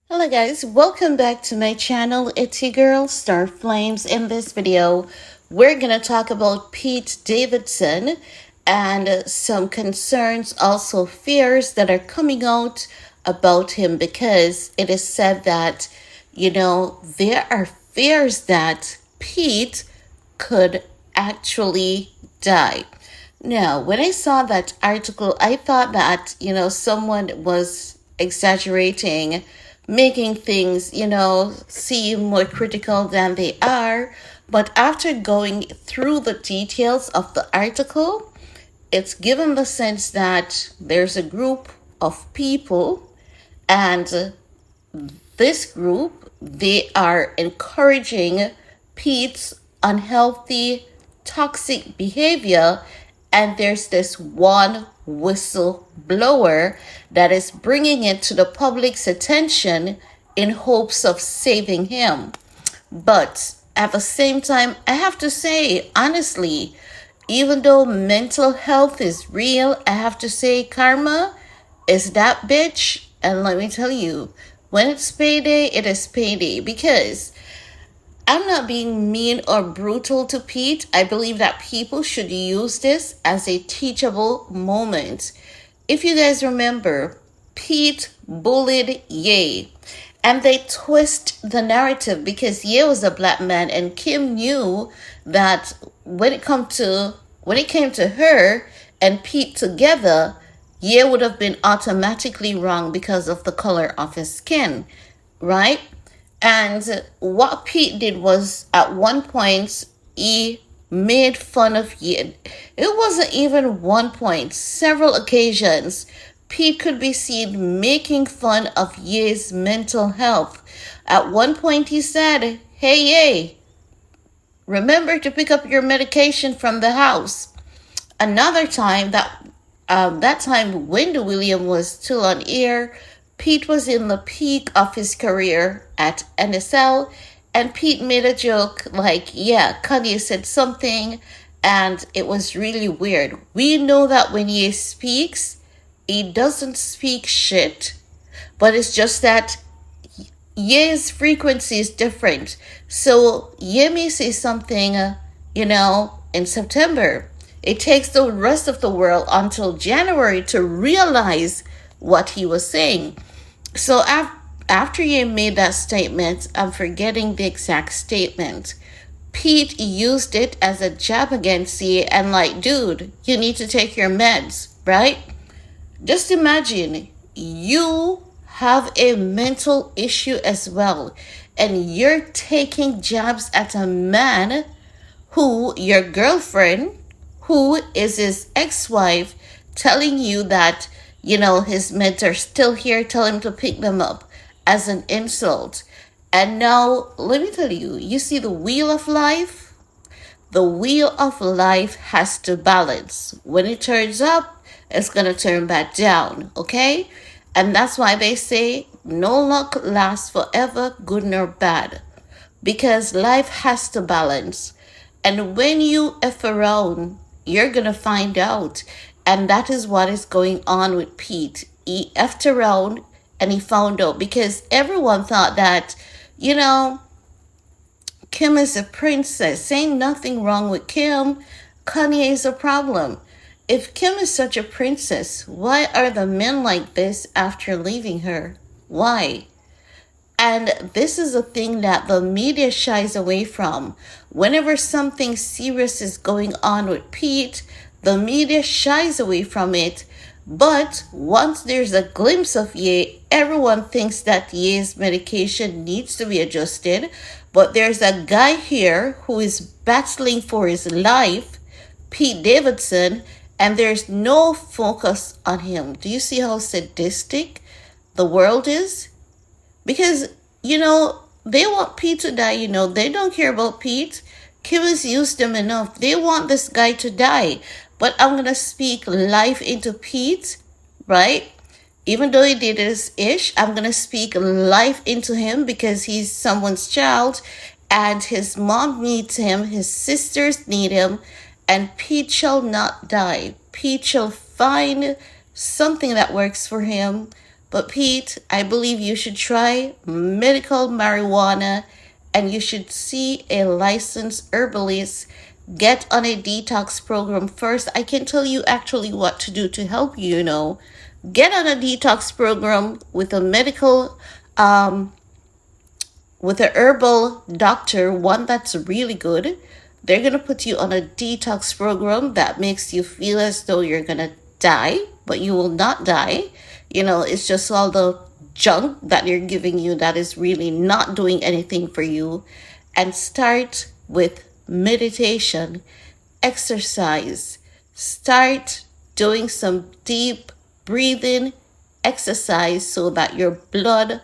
Hello guys, welcome back to my channel. It's your girl Star Flames. In this video, we're gonna talk about Pete Davidson and some concerns, also fears that are coming out about him because it is said that, there are fears that Pete could actually die. Now, when I saw that article, I thought that, someone was exaggerating, making things, seem more critical than they are. But after going through the details of the article, it's given the sense that there's a group of people, and this group, they are encouraging Pete's unhealthy, toxic behavior, and there's this one whistleblower that is bringing it to the public's attention in hopes of saving him. But at the same time, I have to say, honestly, even though mental health is real, I have to say karma is that bitch. And let me tell you, when it's payday, it is payday. Because I'm not being mean or brutal to Pete. I believe that people should use this as a teachable moment. If you guys remember, Pete bullied Ye, and they twist the narrative because Ye was a black man, and Kim knew that when it came to her and Pete together, Ye would have been automatically wrong because of the color of his skin, right? And what Pete did was, at one point, he made fun of Ye. It wasn't even one point, several occasions. Pete could be seen making fun of Ye's mental health. At one point, he said, "Hey, Ye, remember to pick up your medication from the house." Another time, that time Wendy Williams was still on air, Pete was in the peak of his career at NSL, and Pete made a joke like, yeah, Kanye said something, and it was really weird. We know that when he speaks, he doesn't speak shit, but it's just that Ye's frequency is different. So Ye may say something, in September. It takes the rest of the world until January to realize what he was saying. So after Ye made that statement, I'm forgetting the exact statement, Pete used it as a jab against Ye and like, dude, you need to take your meds, right? Just imagine you have a mental issue as well, and you're taking jabs at a man who, your girlfriend, who is his ex-wife, telling you that, his meds are still here, tell him to pick them up, as an insult. And now, let me tell you, you see the wheel of life? The wheel of life has to balance. When it turns up, it's going to turn back down, okay? And that's why they say no luck lasts forever, good nor bad. Because life has to balance. And when you F around, you're going to find out. And that is what is going on with Pete. He F'd around and he found out because everyone thought that, Kim is a princess. Ain't nothing wrong with Kim. Kanye is a problem. If Kim is such a princess, why are the men like this after leaving her? Why? And this is a thing that the media shies away from. Whenever something serious is going on with Pete, the media shies away from it. But once there's a glimpse of Ye, everyone thinks that Ye's medication needs to be adjusted. But there's a guy here who is battling for his life, Pete Davidson, and there's no focus on him. Do you see how sadistic the world is? Because, they want Pete to die, they don't care about Pete. Kim has used them enough. They want this guy to die. But I'm going to speak life into Pete, right? Even though he did his ish, I'm going to speak life into him because he's someone's child and his mom needs him, his sisters need him, and Pete shall not die. Pete shall find something that works for him. But Pete, I believe you should try medical marijuana and you should see a licensed herbalist. Get on a detox program first. I can tell you actually what to do to help you, you know. Get on a detox program with a medical with a herbal doctor, one that's really good. They're going to put you on a detox program that makes you feel as though you're going to die, but you will not die. You know, it's just all the junk that you're giving you that is really not doing anything for you. And start with meditation, exercise. Start doing some deep breathing exercise so that your blood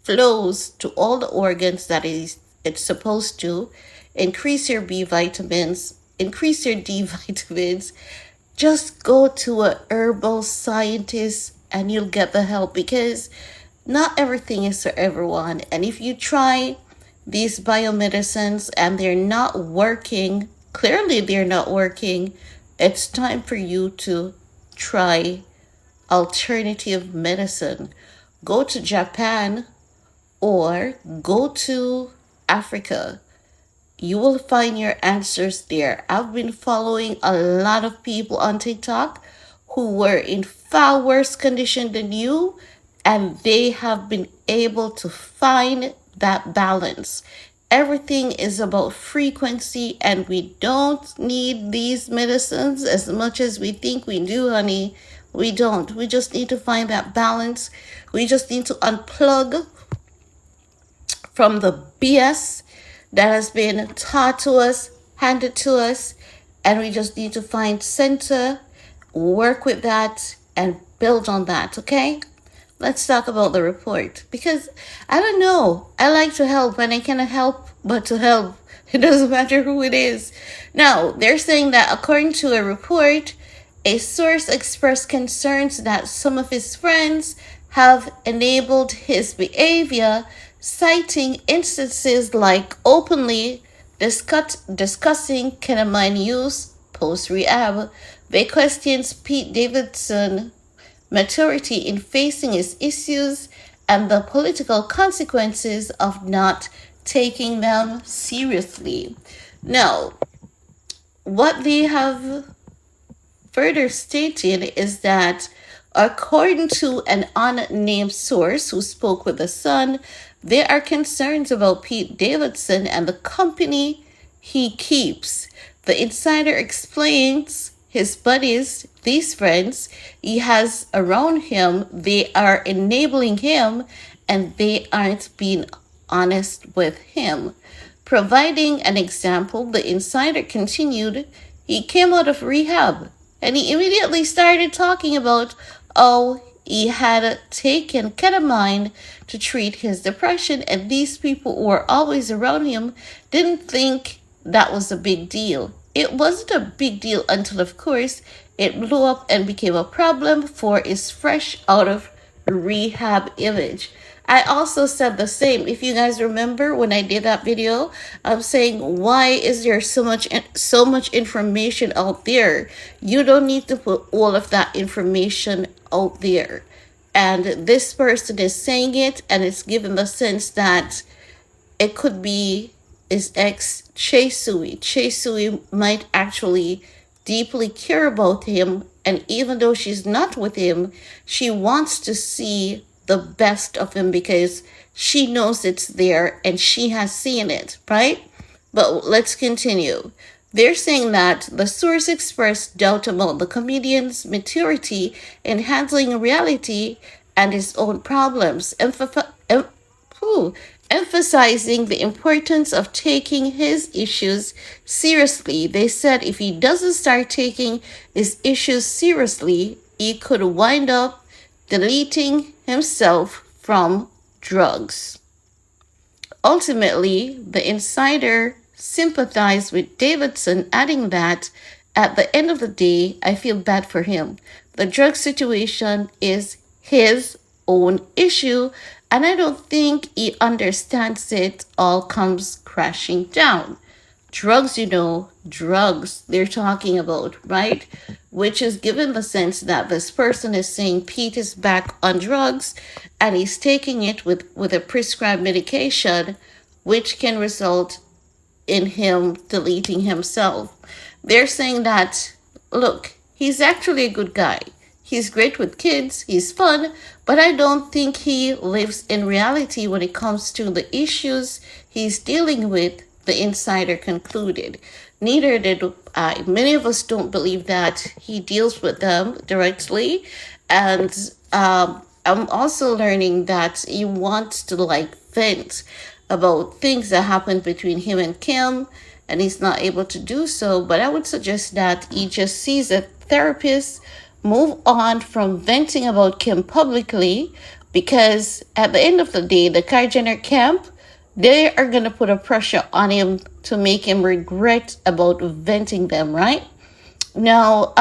flows to all the organs that it's supposed to. Increase your B vitamins, increase your D vitamins. Just go to a herbal scientist and you'll get the help, because not everything is for everyone. And if you try these biomedicines and they're not working, clearly they're not working, it's time for you to try alternative medicine. Go to Japan or go to Africa. You will find your answers there. I've been following a lot of people on TikTok who were in far worse condition than you, and they have been able to find that balance. Everything is about frequency, and we don't need these medicines as much as we think we do, honey. We don't. We just need to find that balance. We just need to unplug from the BS that has been taught to us, handed to us, and we just need to find center, work with that, and build on that, okay? Let's talk about the report, because I don't know. I like to help and I cannot help but to help. It doesn't matter who it is. Now, they're saying that according to a report, a source expressed concerns that some of his friends have enabled his behavior, citing instances like openly discussing ketamine use post-rehab. They questions Pete Davidson maturity in facing his issues and the political consequences of not taking them seriously. Now, what they have further stated is that according to an unnamed source who spoke with the Sun, there are concerns about Pete Davidson and the company he keeps. The insider explains his buddies, these friends he has around him, they are enabling him and they aren't being honest with him. Providing an example, the insider continued, he came out of rehab and he immediately started talking about, oh, he had taken ketamine to treat his depression, and these people who were always around him didn't think that was a big deal. It wasn't a big deal until, of course, it blew up and became a problem for his fresh out of rehab image. I also said the same. If you guys remember when I did that video, I'm saying, why is there so much information out there? You don't need to put all of that information out there. And this person is saying it, and it's given the sense that it could be his ex, Chase Sui. Chase Sui might actually deeply care about him, and even though she's not with him, she wants to see the best of him because she knows it's there and she has seen it, right? But let's continue. They're saying that the source expressed doubt about the comedian's maturity in handling reality and his own problems, emphasizing the importance of taking his issues seriously. They said if he doesn't start taking his issues seriously, he could wind up deleting himself from drugs. Ultimately, the insider sympathized with Davidson, adding that at the end of the day, I feel bad for him. The drug situation is his own issue, and I don't think he understands it all comes crashing down. drugs, drugs they're talking about, right? Which is given the sense that this person is saying Pete is back on drugs and he's taking it with a prescribed medication, which can result in him deleting himself. They're saying that, look, he's actually a good guy. He's great with kids, he's fun, but I don't think he lives in reality when it comes to the issues he's dealing with, the insider concluded. Neither did I. Many of us don't believe that he deals with them directly. And I'm also learning that he wants to like vent about things that happened between him and Kim, and he's not able to do so. But I would suggest that he just sees a therapist, move on from venting about Kim publicly, because at the end of the day, the Kylie Jenner camp, they are going to put a pressure on him to make him regret about venting them, right? Now,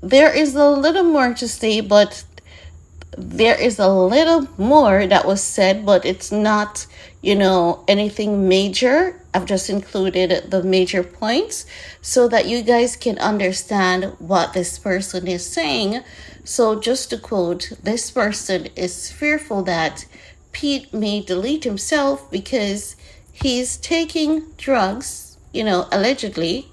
there is a little more to say, but there is a little more that was said, but it's not, anything major. I've just included the major points so that you guys can understand what this person is saying. So just to quote, this person is fearful that Pete may delete himself because he's taking drugs, allegedly,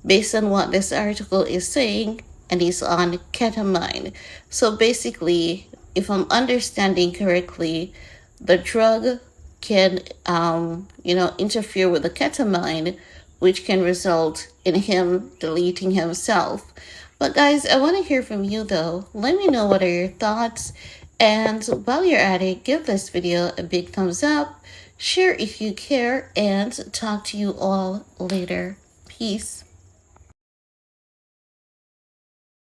based on what this article is saying, and he's on ketamine. So basically, if I'm understanding correctly, the drug can, interfere with the ketamine, which can result in him deleting himself. But guys, I want to hear from you though. Let me know what are your thoughts. And while you're at it, give this video a big thumbs up, share if you care, and talk to you all later. Peace.